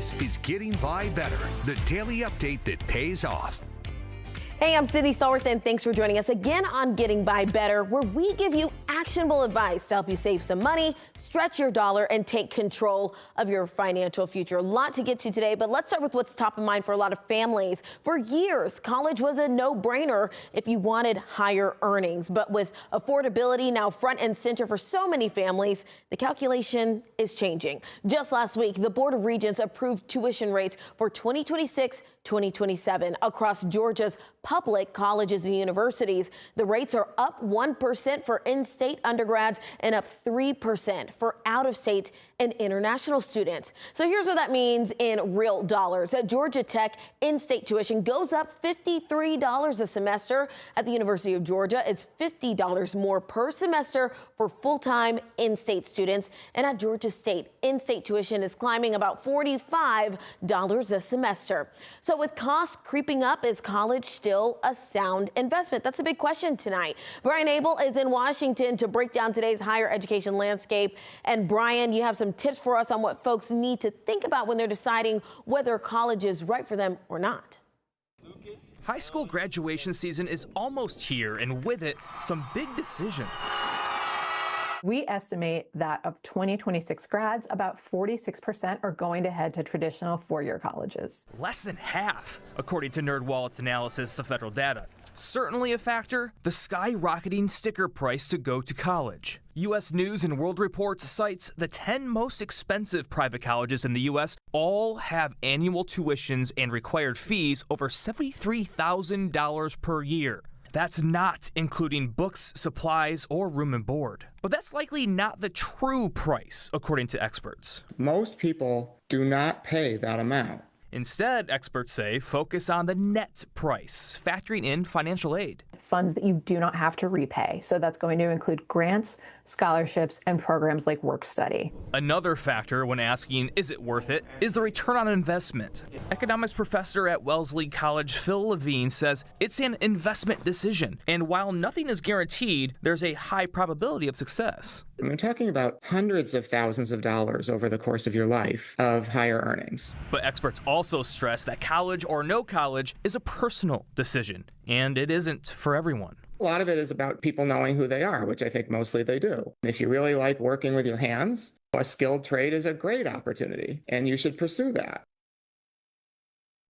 This is Getting By Better, the daily update that pays off. Hey, I'm Sydney Stallworth, and thanks for joining us again on Getting By Better, where we give you actionable advice to help you save some money, stretch your dollar, and take control of your financial future. A lot to get to today, but let's start with what's top of mind for a lot of families. For years, college was a no-brainer if you wanted higher earnings. But with affordability now front and center for so many families, the calculation is changing. Just last week, the Board of Regents approved tuition rates for 2026-2027 across Georgia's public colleges and universities. The rates are up 1% for in-state undergrads and up 3% for out-of-state and international students. So here's what that means in real dollars. At Georgia Tech, in-state tuition goes up $53 a semester. At the University of Georgia, it's $50 more per semester for full-time in-state students. And at Georgia State, in-state tuition is climbing about $45 a semester. So with costs creeping up, is college still a sound investment? That's a big question tonight. Brian Abel is in Washington to break down today's higher education landscape. And Brian, you have some tips for us on what folks need to think about when they're deciding whether college is right for them or not. High school graduation season is almost here, and with it, some big decisions. We estimate that of 2026 grads, about 46% are going to head to traditional four-year colleges. Less than half, according to NerdWallet's analysis of federal data. Certainly a factor, the skyrocketing sticker price to go to college. U.S. News and World Report cites the 10 most expensive private colleges in the U.S. all have annual tuitions and required fees over $73,000 per year. That's not including books, supplies, or room and board. But that's likely not the true price, according to experts. Most people do not pay that amount. Instead, experts say, focus on the net price, factoring in financial aid. Funds that you do not have to repay. So that's going to include grants, scholarships, and programs like work study. Another factor when asking, is it worth it, is the return on investment. Economics professor at Wellesley College, Phil Levine, says it's an investment decision. And while nothing is guaranteed, there's a high probability of success. We're talking about hundreds of thousands of dollars over the course of your life of higher earnings. But experts also stress that college or no college is a personal decision, and it isn't for everyone. A lot of it is about people knowing who they are, which I think mostly they do. If you really like working with your hands, a skilled trade is a great opportunity, and you should pursue that.